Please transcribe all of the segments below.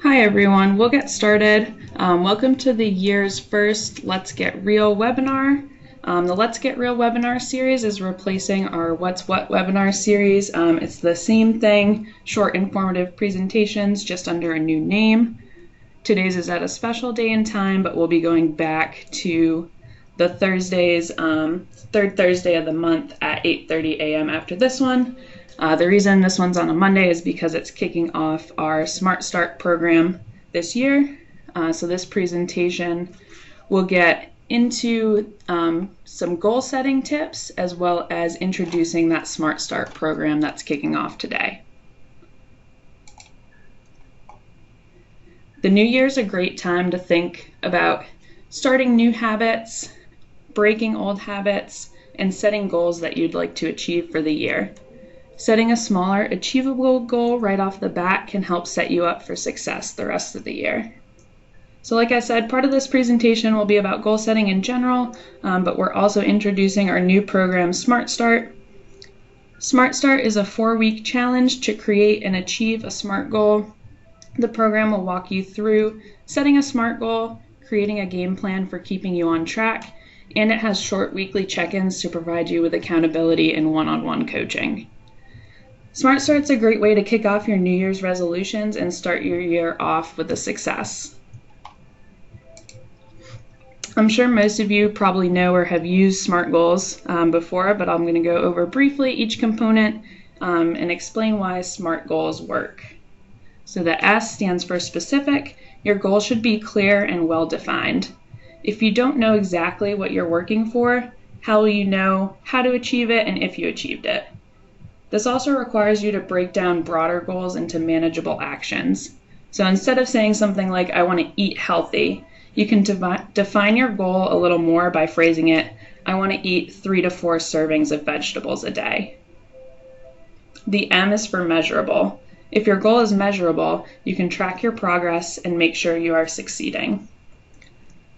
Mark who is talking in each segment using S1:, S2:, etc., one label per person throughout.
S1: Hi everyone, we'll get started. Welcome to the year's first Let's Get Real webinar. The Let's Get Real webinar series is replacing our What's What webinar series. It's the same thing, short informative presentations, just under a new name. Today's is at a special day and time, but we'll be going back to the Thursdays, third Thursday of the month at 8:30 a.m. after this one. The reason this one's on a Monday is because it's kicking off our Smart Start program this year. So this presentation will get into some goal setting tips as well as introducing that Smart Start program that's kicking off today. The new year is a great time to think about starting new habits, breaking old habits, and setting goals that you'd like to achieve for the year. Setting a smaller, achievable goal right off the bat can help set you up for success the rest of the year. So like I said, part of this presentation will be about goal setting in general, but we're also introducing our new program, Smart Start. Smart Start is a 4-week challenge to create and achieve a SMART goal. The program will walk you through setting a SMART goal, creating a game plan for keeping you on track, and it has short weekly check-ins to provide you with accountability and one-on-one coaching. Smart Start's a great way to kick off your New Year's resolutions and start your year off with a success. I'm sure most of you probably know or have used SMART goals before, but I'm going to go over briefly each component and explain why SMART goals work. So the S stands for specific. Your goal should be clear and well defined. If you don't know exactly what you're working for, how will you know how to achieve it and if you achieved it? This also requires you to break down broader goals into manageable actions. So instead of saying something like, I want to eat healthy, you can define your goal a little more by phrasing it, I want to eat 3 to 4 servings of vegetables a day. The M is for measurable. If your goal is measurable, you can track your progress and make sure you are succeeding.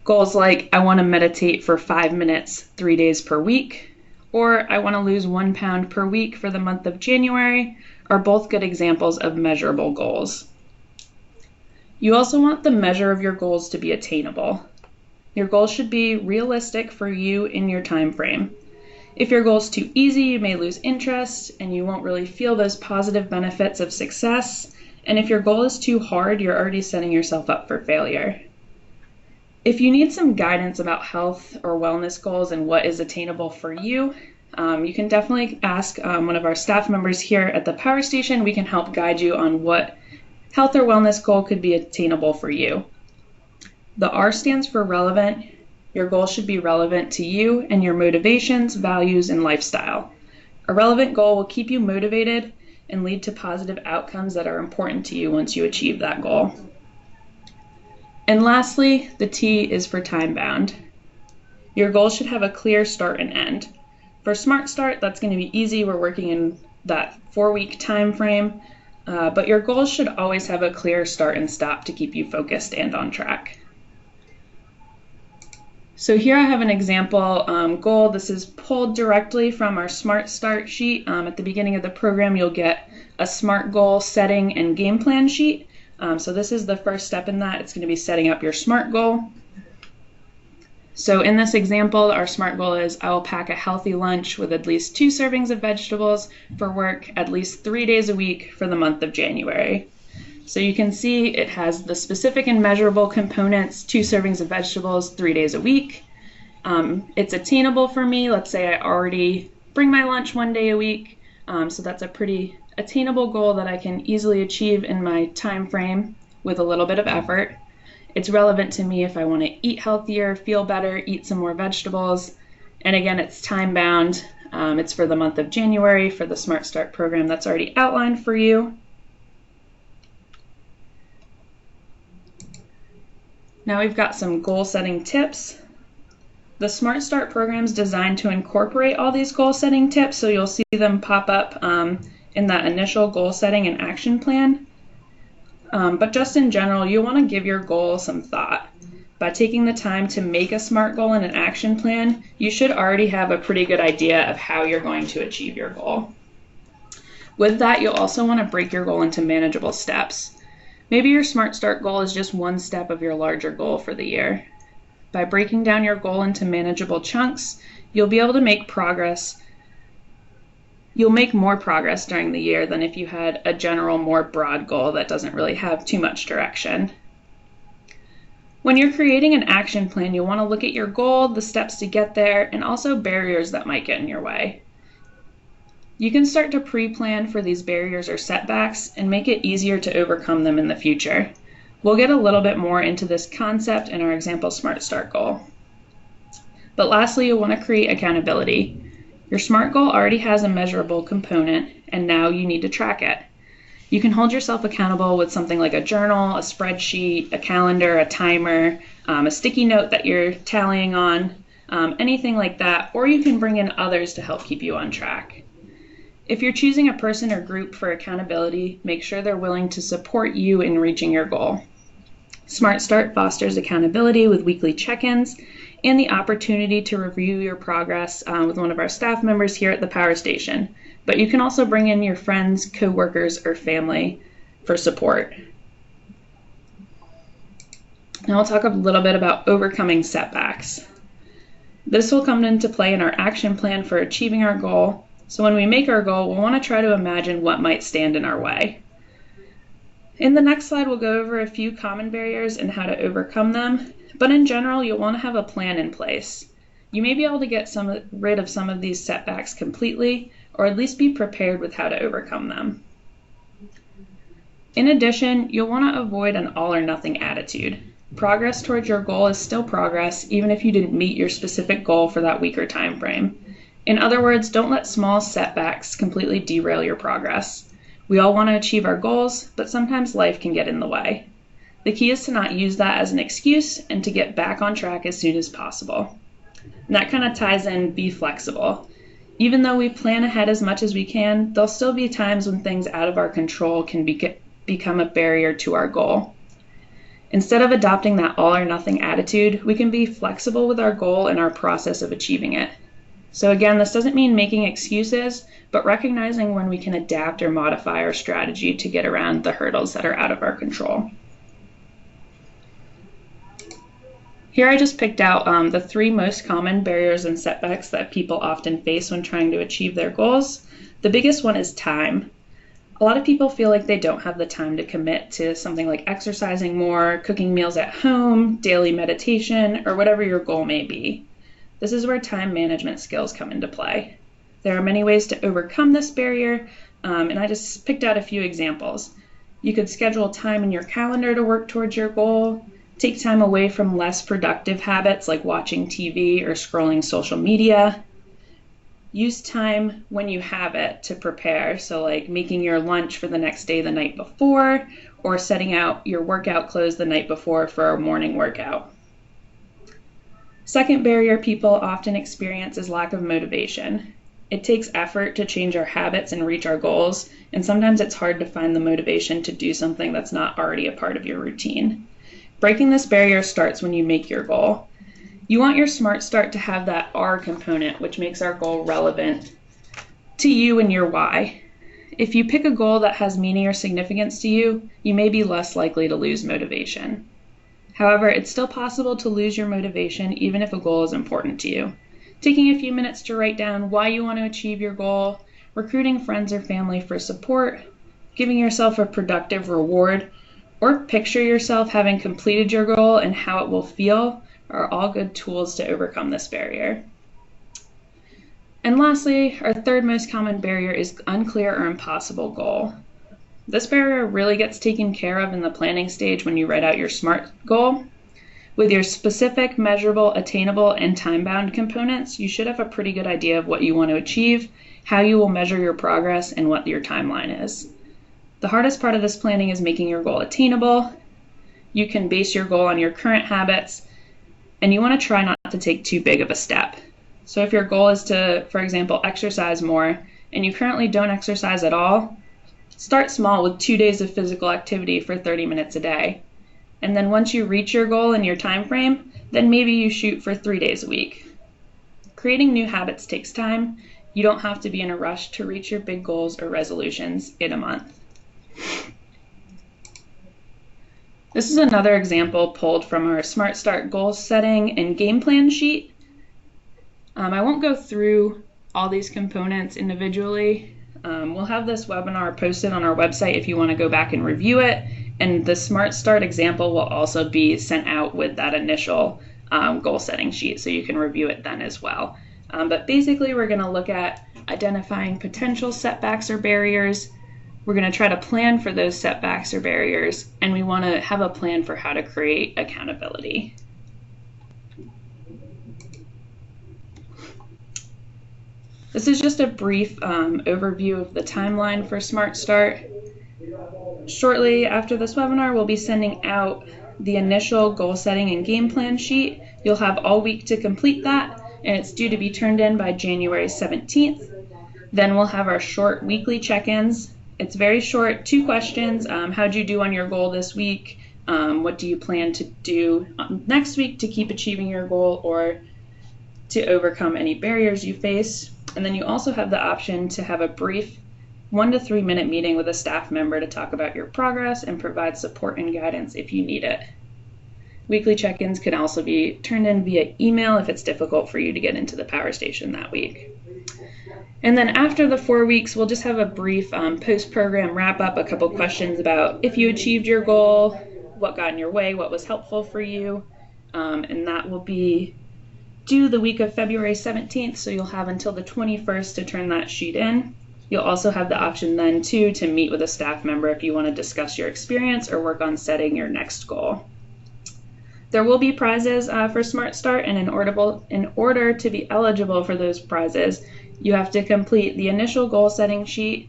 S1: Goals like, I want to meditate for 5 minutes, 3 days per week, or I want to lose 1 pound per week for the month of January are both good examples of measurable goals. You also want the measure of your goals to be attainable. Your goals should be realistic for you in your time frame. If your goal is too easy, you may lose interest and you won't really feel those positive benefits of success. And if your goal is too hard, you're already setting yourself up for failure. If you need some guidance about health or wellness goals and what is attainable for you, you can definitely ask one of our staff members here at the Power Station. We can help guide you on what health or wellness goal could be attainable for you. The R stands for relevant. Your goal should be relevant to you and your motivations, values, and lifestyle. A relevant goal will keep you motivated and lead to positive outcomes that are important to you once you achieve that goal. And lastly, the T is for time-bound. Your goal should have a clear start and end. For Smart Start, that's going to be easy. We're working in that 4-week time frame, but your goals should always have a clear start and stop to keep you focused and on track. So here I have an example goal. This is pulled directly from our Smart Start sheet. At the beginning of the program, you'll get a SMART goal setting and game plan sheet. So this is the first step in that. It's going to be setting up your SMART goal. So in this example, our SMART goal is I will pack a healthy lunch with at least 2 servings of vegetables for work at least 3 days a week for the month of January. So you can see it has the specific and measurable components, 2 servings of vegetables, 3 days a week. It's attainable for me. Let's say I already bring my lunch 1 day a week. So that's a pretty attainable goal that I can easily achieve in my time frame with a little bit of effort. It's relevant to me if I want to eat healthier, feel better, eat some more vegetables. And again, it's time bound. It's for the month of January for the Smart Start program that's already outlined for you. Now we've got some goal setting tips. The Smart Start program is designed to incorporate all these goal setting tips, so you'll see them pop up in that initial goal setting and action plan. But just in general, you want to give your goal some thought. By taking the time to make a SMART goal and an action plan, you should already have a pretty good idea of how you're going to achieve your goal. With that, you'll also want to break your goal into manageable steps. Maybe your Smart Start goal is just one step of your larger goal for the year. By breaking down your goal into manageable chunks, you'll be able to make progress. You'll make more progress during the year than if you had a general, more broad goal that doesn't really have too much direction. When you're creating an action plan, you'll want to look at your goal, the steps to get there, and also barriers that might get in your way. You can start to pre-plan for these barriers or setbacks and make it easier to overcome them in the future. We'll get a little bit more into this concept in our example Smart Start goal. But lastly, you'll want to create accountability. Your SMART goal already has a measurable component, and now you need to track it. You can hold yourself accountable with something like a journal, a spreadsheet, a calendar, a timer, a sticky note that you're tallying on, anything like that, or you can bring in others to help keep you on track. If you're choosing a person or group for accountability, make sure they're willing to support you in reaching your goal. Smart Start fosters accountability with weekly check-ins and the opportunity to review your progress with one of our staff members here at the Power Station. But you can also bring in your friends, co-workers, or family for support. Now we'll talk a little bit about overcoming setbacks. This will come into play in our action plan for achieving our goal. So when we make our goal, we'll want to try to imagine what might stand in our way. In the next slide, we'll go over a few common barriers and how to overcome them. But in general, you'll want to have a plan in place. You may be able to get rid of some of these setbacks completely, or at least be prepared with how to overcome them. In addition, you'll want to avoid an all or nothing attitude. Progress towards your goal is still progress, even if you didn't meet your specific goal for that week or time frame. In other words, don't let small setbacks completely derail your progress. We all want to achieve our goals, but sometimes life can get in the way. The key is to not use that as an excuse and to get back on track as soon as possible. And that kind of ties in be flexible. Even though we plan ahead as much as we can, there'll still be times when things out of our control can become a barrier to our goal. Instead of adopting that all or nothing attitude, we can be flexible with our goal and our process of achieving it. So again, this doesn't mean making excuses, but recognizing when we can adapt or modify our strategy to get around the hurdles that are out of our control. Here I just picked out the 3 most common barriers and setbacks that people often face when trying to achieve their goals. The biggest one is time. A lot of people feel like they don't have the time to commit to something like exercising more, cooking meals at home, daily meditation, or whatever your goal may be. This is where time management skills come into play. There are many ways to overcome this barrier, and I just picked out a few examples. You could schedule time in your calendar to work towards your goal. Take time away from less productive habits like watching TV or scrolling social media. Use time when you have it to prepare, so like making your lunch for the next day the night before, or setting out your workout clothes the night before for a morning workout. Second barrier people often experience is lack of motivation. It takes effort to change our habits and reach our goals, and sometimes it's hard to find the motivation to do something that's not already a part of your routine. Breaking this barrier starts when you make your goal. You want your Smart Start to have that R component, which makes our goal relevant to you and your why. If you pick a goal that has meaning or significance to you, you may be less likely to lose motivation. However, it's still possible to lose your motivation even if a goal is important to you. Taking a few minutes to write down why you want to achieve your goal, recruiting friends or family for support, giving yourself a productive reward, or picture yourself having completed your goal and how it will feel are all good tools to overcome this barrier. And lastly, our 3rd most common barrier is unclear or impossible goal. This barrier really gets taken care of in the planning stage when you write out your SMART goal. With your specific, measurable, attainable, and time-bound components, you should have a pretty good idea of what you want to achieve, how you will measure your progress, and what your timeline is. The hardest part of this planning is making your goal attainable. You can base your goal on your current habits, and you want to try not to take too big of a step. So if your goal is to, for example, exercise more, and you currently don't exercise at all, start small with 2 days of physical activity for 30 minutes a day. And then once you reach your goal in your time frame, then maybe you shoot for 3 days a week. Creating new habits takes time. You don't have to be in a rush to reach your big goals or resolutions in a month. This is another example pulled from our Smart Start goal setting and game plan sheet. I won't go through all these components individually. We'll have this webinar posted on our website if you want to go back and review it. And the Smart Start example will also be sent out with that initial goal setting sheet, so you can review it then as well. But basically, we're going to look at identifying potential setbacks or barriers. We're going to try to plan for those setbacks or barriers, and we want to have a plan for how to create accountability. This is just a brief overview of the timeline for Smart Start. Shortly after this webinar, we'll be sending out the initial goal setting and game plan sheet. You'll have all week to complete that, and it's due to be turned in by January 17th. Then we'll have our short weekly check-ins. It's very short, 2 questions. How'd you do on your goal this week? What do you plan to do next week to keep achieving your goal or to overcome any barriers you face? And then you also have the option to have a brief 1 to 3 minute meeting with a staff member to talk about your progress and provide support and guidance if you need it. Weekly check-ins can also be turned in via email if it's difficult for you to get into the power station that week. And then after the 4 weeks, we'll just have a brief post-program wrap-up, a couple questions about if you achieved your goal, what got in your way, what was helpful for you, and that will be due the week of February 17th, so you'll have until the 21st to turn that sheet in. You'll also have the option then too to meet with a staff member if you want to discuss your experience or work on setting your next goal. There will be prizes for Smart Start, and in order to be eligible for those prizes, you have to complete the initial goal setting sheet,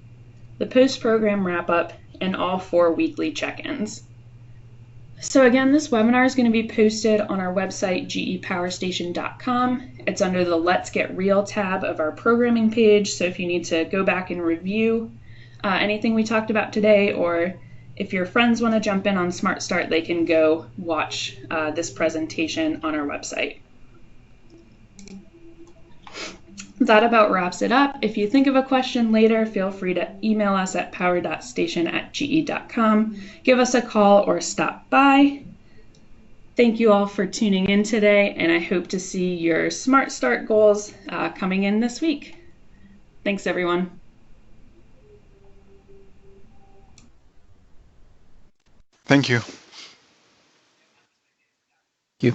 S1: the post-program wrap-up, and all 4 weekly check-ins. So again, this webinar is going to be posted on our website, gepowerstation.com. It's under the Let's Get Real tab of our programming page, so if you need to go back and review anything we talked about today, or if your friends want to jump in on Smart Start, they can go watch this presentation on our website. That about wraps it up. If you think of a question later, feel free to email us at power.station@ge.com. Give us a call or stop by. Thank you all for tuning in today, and I hope to see your Smart Start goals coming in this week. Thanks, everyone.
S2: Thank you.
S3: Thank you.